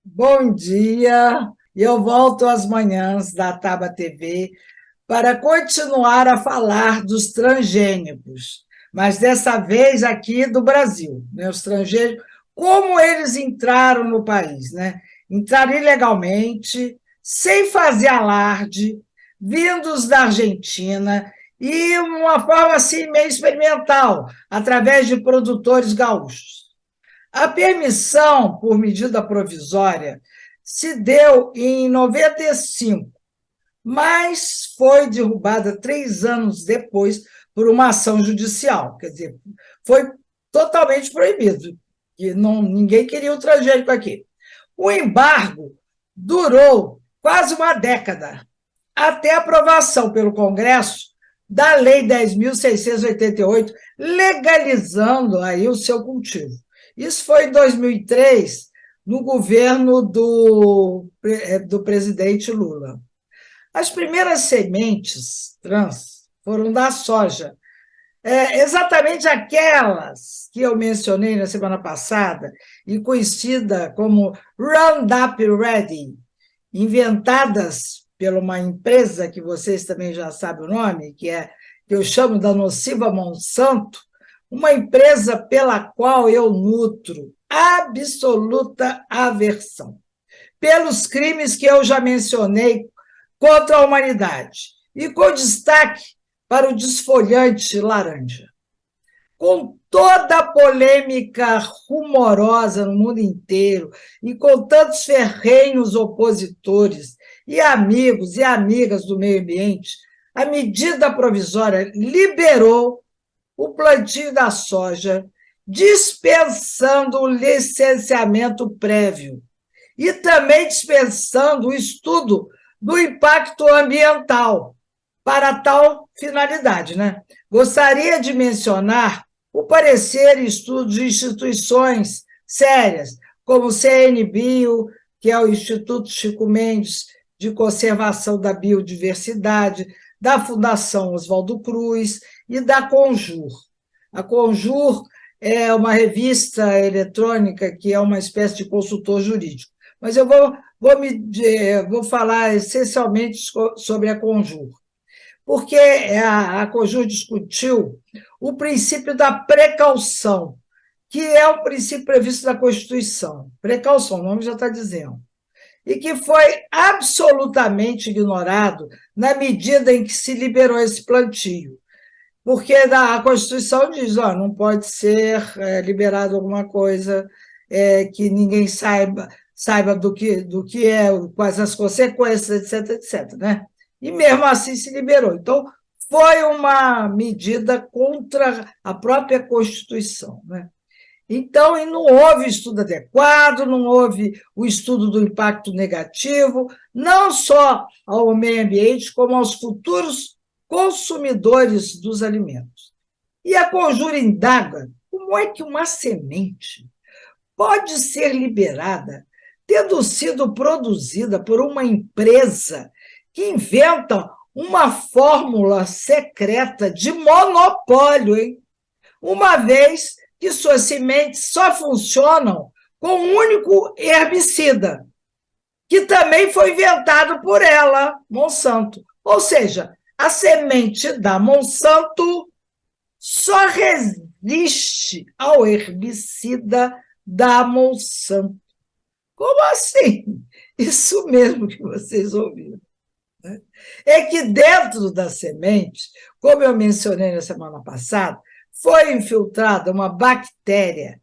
Bom dia, e eu volto às manhãs da Taba TV para continuar a falar dos transgênicos, mas dessa vez aqui do Brasil, né? Os transgênicos, como eles entraram no país, né? Entraram ilegalmente, sem fazer alarde, vindos da Argentina e uma forma assim meio experimental, através de produtores gaúchos. A permissão por medida provisória se deu em 95, mas foi derrubada 3 anos depois por uma ação judicial. Quer dizer, foi totalmente proibido. E não, ninguém queria o transgênico aqui. O embargo durou quase uma década, até a aprovação pelo Congresso da Lei 10.688, legalizando aí o seu cultivo. Isso foi em 2003, no governo do presidente Lula. As primeiras sementes trans foram da soja, exatamente aquelas que eu mencionei na semana passada, e conhecida como Roundup Ready, inventadas por uma empresa que vocês também já sabem o nome, que eu chamo da nociva Monsanto, uma empresa pela qual eu nutro absoluta aversão, pelos crimes que eu já mencionei contra a humanidade, e com destaque para o desfolhante laranja. Com toda a polêmica rumorosa no mundo inteiro, e com tantos ferrenhos opositores e amigos e amigas do meio ambiente, a medida provisória liberou o plantio da soja, dispensando o licenciamento prévio e também dispensando o estudo do impacto ambiental para tal finalidade, né? Gostaria de mencionar o parecer e estudos de instituições sérias, como o CNBio, que é o Instituto Chico Mendes de Conservação da Biodiversidade, da Fundação Oswaldo Cruz e da Conjur. A Conjur é uma revista eletrônica que é uma espécie de consultor jurídico. Mas eu vou falar essencialmente sobre a Conjur, porque a Conjur discutiu o princípio da precaução, que é um princípio previsto na Constituição. Precaução, o nome já está dizendo. E que foi absolutamente ignorado na medida em que se liberou esse plantio. Porque a Constituição diz, não pode ser liberado alguma coisa que ninguém saiba do que é, quais as consequências, etc, etc, né? E mesmo assim se liberou. Então, foi uma medida contra a própria Constituição, né? Então, e não houve estudo adequado, não houve o estudo do impacto negativo, não só ao meio ambiente, como aos futuros consumidores dos alimentos. E a Conjura indaga como é que uma semente pode ser liberada tendo sido produzida por uma empresa que inventa uma fórmula secreta de monopólio, hein? Uma vez que suas sementes só funcionam com um único herbicida, que também foi inventado por ela, Monsanto. Ou seja, a semente da Monsanto só resiste ao herbicida da Monsanto. Como assim? Isso mesmo que vocês ouviram. Né? É que dentro da semente, como eu mencionei na semana passada, foi infiltrada uma bactéria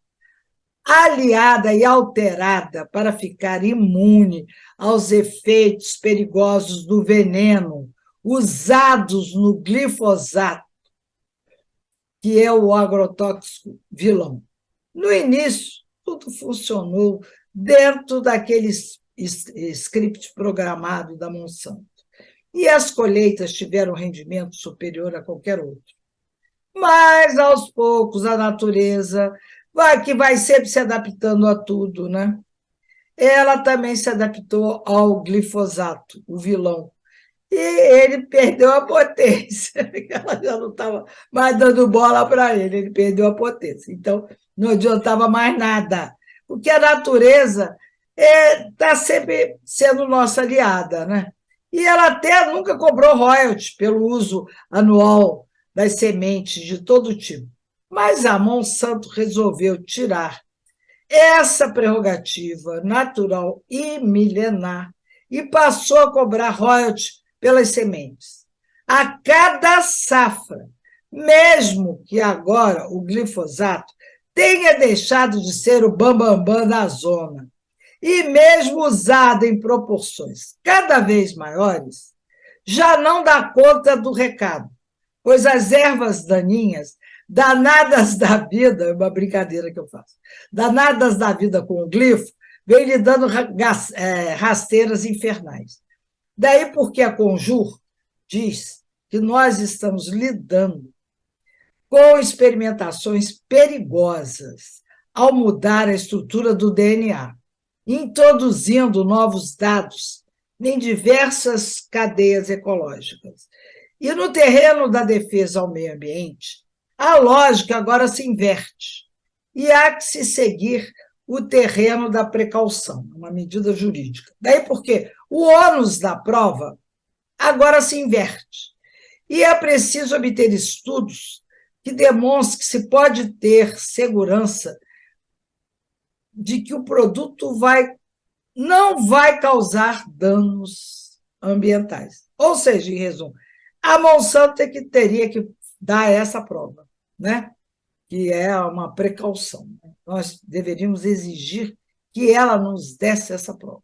aliada e alterada para ficar imune aos efeitos perigosos do veneno usados no glifosato, que é o agrotóxico vilão. No início, tudo funcionou dentro daquele script programado da Monsanto. E as colheitas tiveram rendimento superior a qualquer outro. Mas, aos poucos, a natureza que vai sempre se adaptando a tudo, né? Ela também se adaptou ao glifosato, o vilão. E ele perdeu a potência, ela já não estava mais dando bola para ele perdeu a potência. Então, não adiantava mais nada, porque a natureza está sempre sendo nossa aliada, né? E ela até nunca cobrou royalties pelo uso anual das sementes de todo tipo. Mas a Monsanto resolveu tirar essa prerrogativa natural e milenar e passou a cobrar royalties pelas sementes. A cada safra, mesmo que agora o glifosato tenha deixado de ser o bambambam da zona, e mesmo usado em proporções cada vez maiores, já não dá conta do recado, pois as ervas daninhas, danadas da vida, é uma brincadeira que eu faço, danadas da vida com o glifo, vem lhe dando rasteiras infernais. Daí porque a Conjur diz que nós estamos lidando com experimentações perigosas ao mudar a estrutura do DNA, introduzindo novos dados em diversas cadeias ecológicas. E no terreno da defesa ao meio ambiente, a lógica agora se inverte e há que se seguir o terreno da precaução, uma medida jurídica. Daí porque o ônus da prova agora se inverte e é preciso obter estudos que demonstrem que se pode ter segurança de que o produto não vai causar danos ambientais. Ou seja, em resumo, a Monsanto teria que dar essa prova, né? Que é uma precaução. Nós deveríamos exigir que ela nos desse essa prova.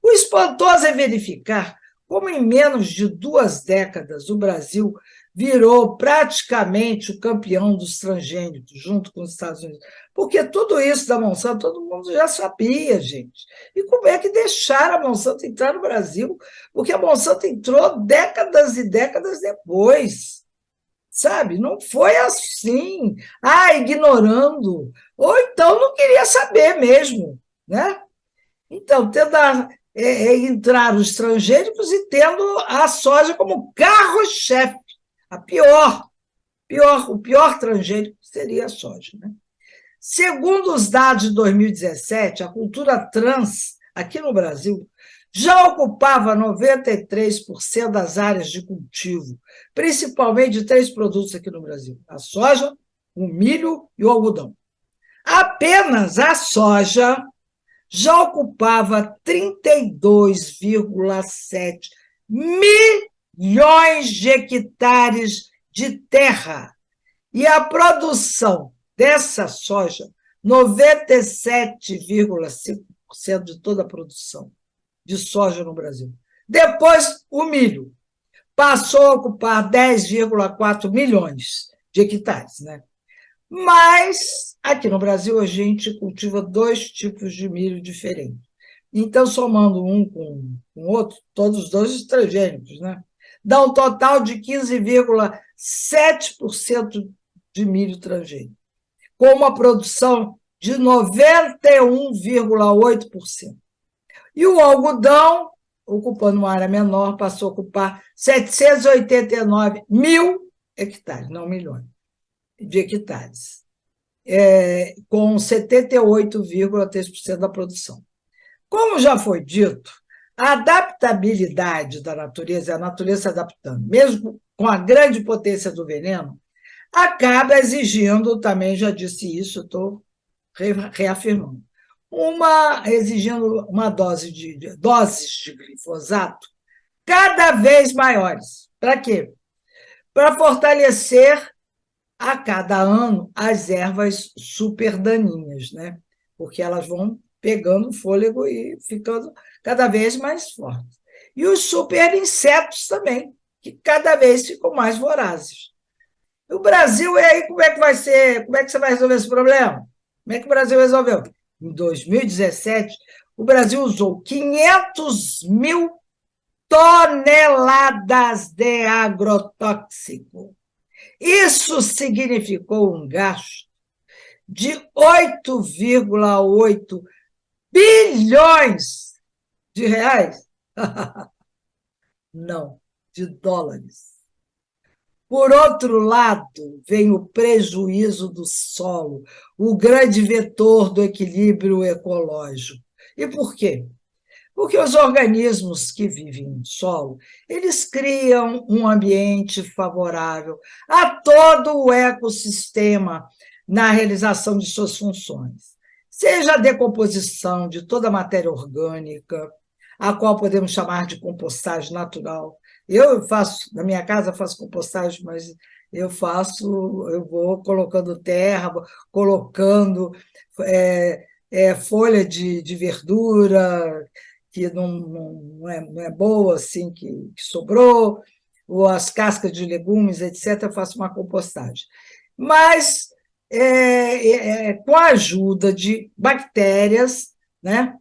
O espantoso é verificar como, em menos de 2 décadas, o Brasil virou praticamente o campeão dos transgênicos, junto com os Estados Unidos. Porque tudo isso da Monsanto, todo mundo já sabia, gente. E como é que deixaram a Monsanto entrar no Brasil? Porque a Monsanto entrou décadas e décadas depois, sabe? Não foi assim, ignorando, ou então não queria saber mesmo, né? Então, tendo entrar os transgênicos e tendo a soja como carro-chefe. O pior transgênico seria a soja, né? Segundo os dados de 2017, a cultura trans, aqui no Brasil, já ocupava 93% das áreas de cultivo, principalmente de 3 produtos aqui no Brasil: a soja, o milho e o algodão. Apenas a soja já ocupava 32,7 milhões de hectares de terra. E a produção dessa soja, 97,5% de toda a produção de soja no Brasil. Depois, o milho passou a ocupar 10,4 milhões de hectares, né? Mas, aqui no Brasil, a gente cultiva 2 tipos de milho diferentes. Então, somando um com o outro, todos os 2 transgênicos, né? Dá um total de 15,7% de milho transgênico, com uma produção de 91,8%. E o algodão, ocupando uma área menor, passou a ocupar 789 mil hectares, não milhões de hectares, com 78,3% da produção. Como já foi dito, a adaptabilidade da natureza, a natureza se adaptando, mesmo com a grande potência do veneno, acaba exigindo, também já disse isso, estou reafirmando, exigindo uma doses de glifosato cada vez maiores. Para quê? Para fortalecer a cada ano as ervas super daninhas, né? Porque elas vão pegando fôlego e ficando cada vez mais fortes. E os super insetos também, que cada vez ficam mais vorazes. O Brasil, e aí como é que vai ser? Como é que você vai resolver esse problema? Como é que o Brasil resolveu? Em 2017, o Brasil usou 500 mil toneladas de agrotóxico. Isso significou um gasto de 8,8 bilhões de reais. Não, de dólares. Por outro lado, vem o prejuízo do solo, o grande vetor do equilíbrio ecológico. E por quê? Porque os organismos que vivem no solo, eles criam um ambiente favorável a todo o ecossistema na realização de suas funções. Seja a decomposição de toda a matéria orgânica, a qual podemos chamar de compostagem natural. Eu faço, na minha casa, faço compostagem, mas eu vou colocando terra, vou colocando folha de verdura, que não é boa, assim, que sobrou, ou as cascas de legumes, etc., eu faço uma compostagem. Mas, com a ajuda de bactérias, né,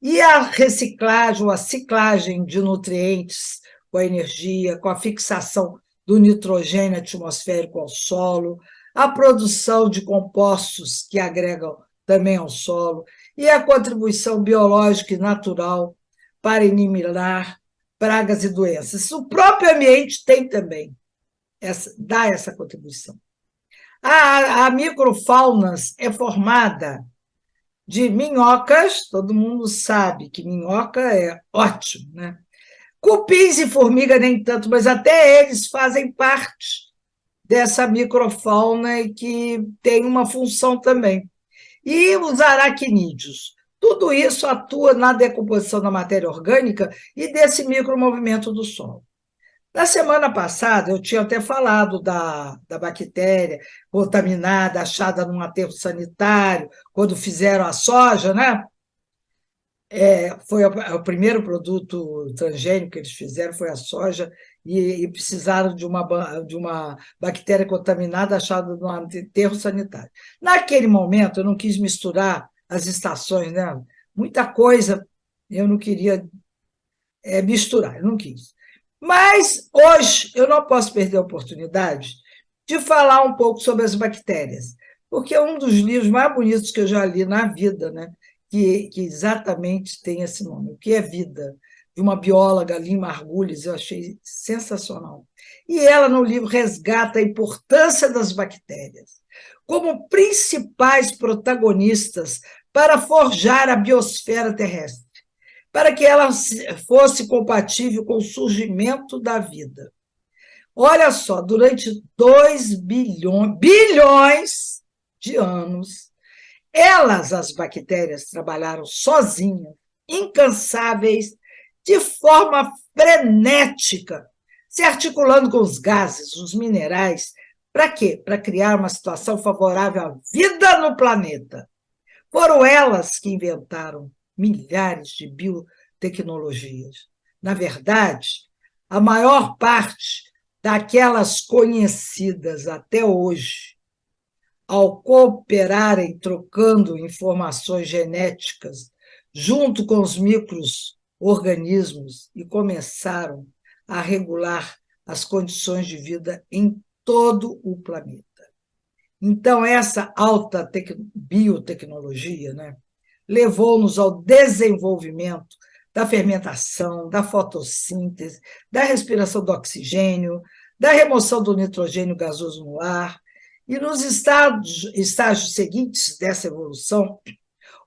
e a reciclagem, ou a ciclagem de nutrientes com a energia, com a fixação do nitrogênio atmosférico ao solo, a produção de compostos que agregam também ao solo, e a contribuição biológica e natural para eliminar pragas e doenças. O próprio ambiente tem também, dá essa contribuição. A microfauna é formada de minhocas, todo mundo sabe que minhoca é ótimo, né? Cupins e formiga nem tanto, mas até eles fazem parte dessa microfauna e que tem uma função também. E os aracnídeos. Tudo isso atua na decomposição da matéria orgânica e desse micromovimento do solo. Na semana passada, eu tinha até falado da bactéria contaminada, achada num aterro sanitário, quando fizeram a soja, né? Foi o primeiro produto transgênico que eles fizeram, foi a soja, e precisaram de uma bactéria contaminada achada no aterro sanitário. Naquele momento, eu não quis misturar as estações, né? Muita coisa eu não queria misturar, eu não quis. Mas hoje eu não posso perder a oportunidade de falar um pouco sobre as bactérias, porque é um dos livros mais bonitos que eu já li na vida, né? Que exatamente tem esse nome, O que é Vida, de uma bióloga, Lynn Margulis, eu achei sensacional. E ela, no livro, resgata a importância das bactérias como principais protagonistas para forjar a biosfera terrestre, para que ela fosse compatível com o surgimento da vida. Olha só, durante 2 bilhões de anos, as bactérias, trabalharam sozinhas, incansáveis, de forma frenética, se articulando com os gases, os minerais. Para quê? Para criar uma situação favorável à vida no planeta. Foram elas que inventaram milhares de biotecnologias. Na verdade, a maior parte daquelas conhecidas até hoje, ao cooperarem trocando informações genéticas junto com os micro-organismos e começaram a regular as condições de vida em todo o planeta. Então, essa alta biotecnologia, né, levou-nos ao desenvolvimento da fermentação, da fotossíntese, da respiração do oxigênio, da remoção do nitrogênio gasoso no ar. E nos estágios seguintes dessa evolução,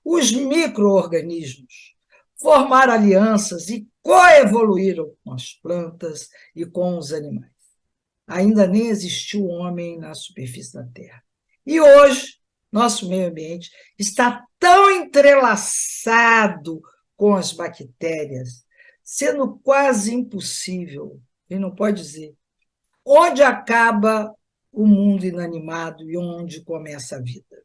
os micro-organismos formaram alianças e coevoluíram com as plantas e com os animais. Ainda nem existiu homem na superfície da Terra. E hoje, nosso meio ambiente está tão entrelaçado com as bactérias, sendo quase impossível, e não pode dizer, onde acaba o mundo inanimado e onde começa a vida.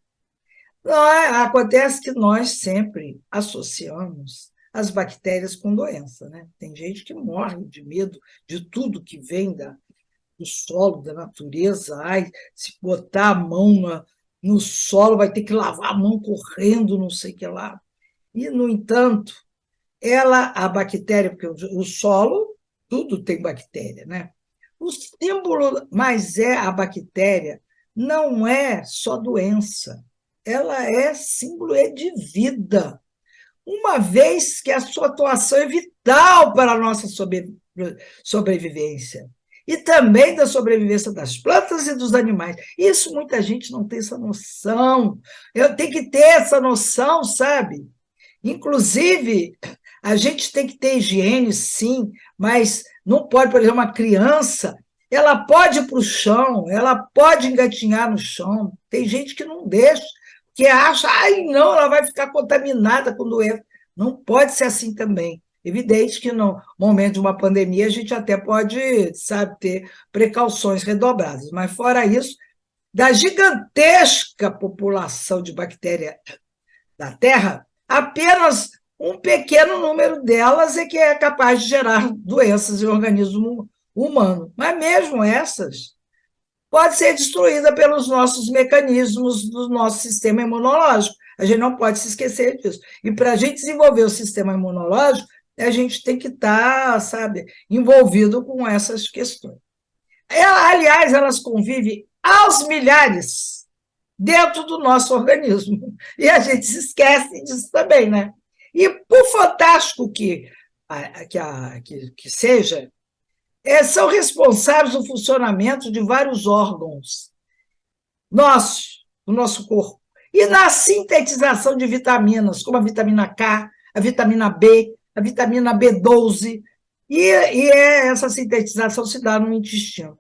Acontece que nós sempre associamos as bactérias com doença, né? Tem gente que morre de medo de tudo que vem do solo, da natureza. Ai, se botar a mão no solo, vai ter que lavar a mão correndo, não sei o que lá. E, no entanto, a bactéria, porque o solo, tudo tem bactéria, né? O símbolo, mas a bactéria não é só doença, ela é símbolo de vida, uma vez que a sua atuação é vital para a nossa sobrevivência e também da sobrevivência das plantas e dos animais. Isso muita gente não tem essa noção. Eu tenho que ter essa noção, sabe? Inclusive, a gente tem que ter higiene, sim, mas não pode, por exemplo, uma criança, ela pode ir para o chão, ela pode engatinhar no chão. Tem gente que não deixa, que acha, ai, não, ela vai ficar contaminada com doença. Não pode ser assim também. Evidente que no momento de uma pandemia a gente até pode, sabe, ter precauções redobradas, mas fora isso, da gigantesca população de bactérias da Terra, apenas um pequeno número delas é que é capaz de gerar doenças em organismo humano. Mas mesmo essas pode ser destruída pelos nossos mecanismos do nosso sistema imunológico. A gente não pode se esquecer disso. E para a gente desenvolver o sistema imunológico, a gente tem que estar, sabe, envolvido com essas questões. Aliás, elas convivem aos milhares dentro do nosso organismo. E a gente se esquece disso também, né? E por fantástico que seja, são responsáveis do funcionamento de vários órgãos nossos, do nosso corpo, e na sintetização de vitaminas, como a vitamina K, a vitamina B, a vitamina B12, essa sintetização se dá no intestino.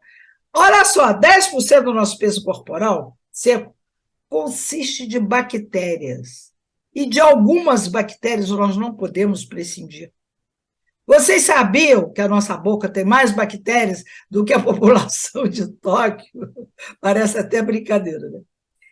Olha só, 10% do nosso peso corporal seco consiste de bactérias. E de algumas bactérias nós não podemos prescindir. Vocês sabiam que a nossa boca tem mais bactérias do que a população de Tóquio? Parece até brincadeira, né?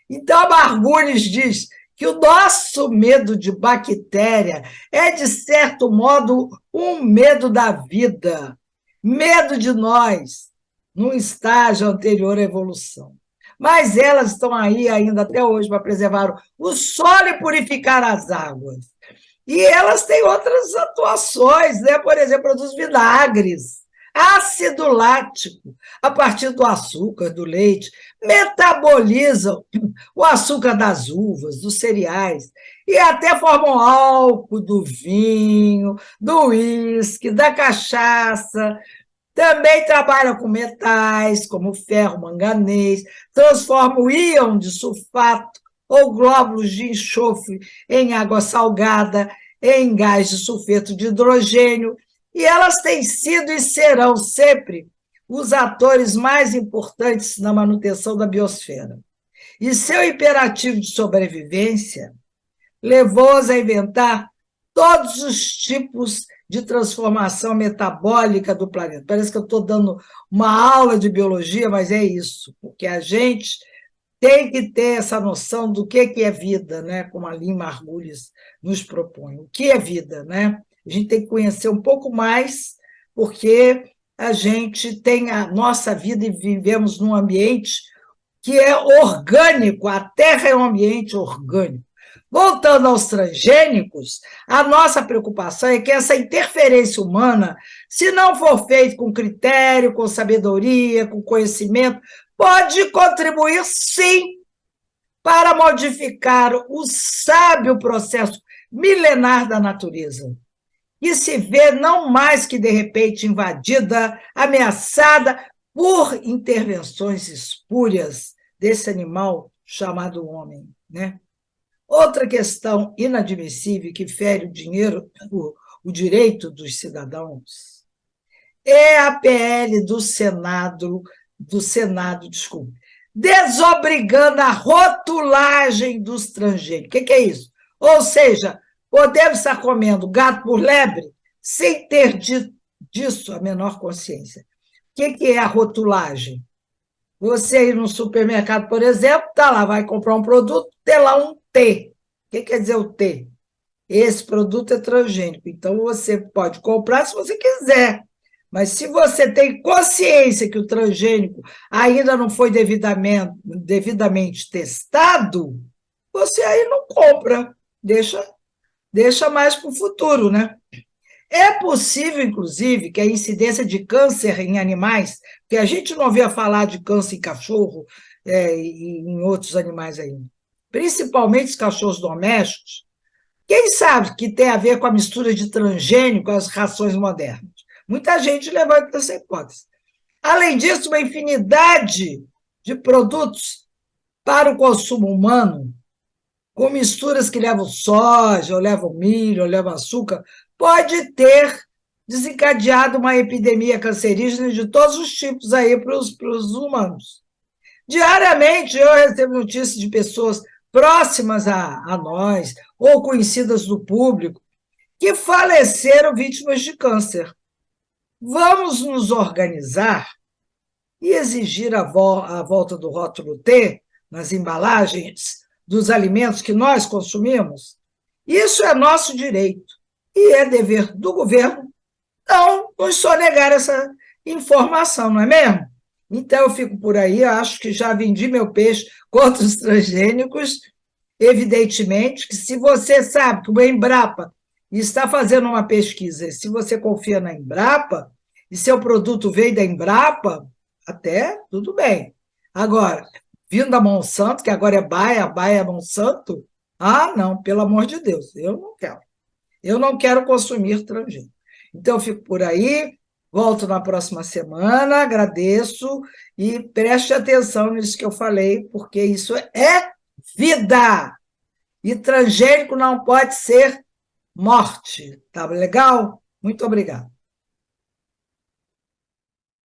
Então, a Margulis diz que o nosso medo de bactéria é, de certo modo, um medo da vida, medo de nós, num estágio anterior à evolução. Mas elas estão aí ainda até hoje para preservar o solo e purificar as águas. E elas têm outras atuações, né? Por exemplo, produz vinagres, ácido lático, a partir do açúcar, do leite, metabolizam o açúcar das uvas, dos cereais, e até formam álcool do vinho, do uísque, da cachaça. Também trabalham com metais, como ferro, manganês, transformam o íon de sulfato ou glóbulos de enxofre em água salgada, em gás de sulfeto de hidrogênio, e elas têm sido e serão sempre os atores mais importantes na manutenção da biosfera. E seu imperativo de sobrevivência levou-os a inventar todos os tipos de transformação metabólica do planeta. Parece que eu estou dando uma aula de biologia, mas é isso, porque a gente tem que ter essa noção do que é vida, né? Como a Lynn Margulis nos propõe. O que é vida, né? A gente tem que conhecer um pouco mais, porque a gente tem a nossa vida e vivemos num ambiente que é orgânico, a Terra é um ambiente orgânico. Voltando aos transgênicos, a nossa preocupação é que essa interferência humana, se não for feita com critério, com sabedoria, com conhecimento, pode contribuir, sim, para modificar o sábio processo milenar da natureza, e se vê não mais que, de repente, invadida, ameaçada por intervenções espúrias desse animal chamado homem, né? Outra questão inadmissível que fere o direito dos cidadãos é a PL do Senado, desculpe, desobrigando a rotulagem dos transgênicos. O que é isso? Ou seja, podemos estar comendo gato por lebre sem ter disso a menor consciência. O que é a rotulagem? Você ir no supermercado, por exemplo, está lá, vai comprar um produto, tem lá um T. O que quer dizer o T? Esse produto é transgênico, então você pode comprar se você quiser. Mas se você tem consciência que o transgênico ainda não foi devidamente testado, você aí não compra, deixa mais para o futuro, né? É possível, inclusive, que a incidência de câncer em animais, que a gente não ouvia falar de câncer em cachorro e em outros animais ainda, principalmente os cachorros domésticos, quem sabe que tem a ver com a mistura de transgênico com as rações modernas? Muita gente levanta essa hipótese. Além disso, uma infinidade de produtos para o consumo humano, com misturas que levam soja, ou levam milho, ou levam açúcar, pode ter desencadeado uma epidemia cancerígena de todos os tipos aí para os humanos. Diariamente eu recebo notícias de pessoas próximas a nós, ou conhecidas do público, que faleceram vítimas de câncer. Vamos nos organizar e exigir a volta do rótulo T nas embalagens dos alimentos que nós consumimos? Isso é nosso direito e é dever do governo não nos sonegar essa informação, não é mesmo? Então, eu fico por aí, acho que já vendi meu peixe contra os transgênicos. Evidentemente que, se você sabe que o Embrapa está fazendo uma pesquisa, e se você confia na Embrapa, e seu produto veio da Embrapa, até tudo bem. Agora, vindo da Monsanto, que agora é Baia, Baia é Monsanto, não, pelo amor de Deus, eu não quero. Eu não quero consumir transgênico. Então, eu fico por aí, volto na próxima semana, agradeço e preste atenção nisso que eu falei, porque isso é vida. E transgênico não pode ser morte. Tá legal? Muito obrigada.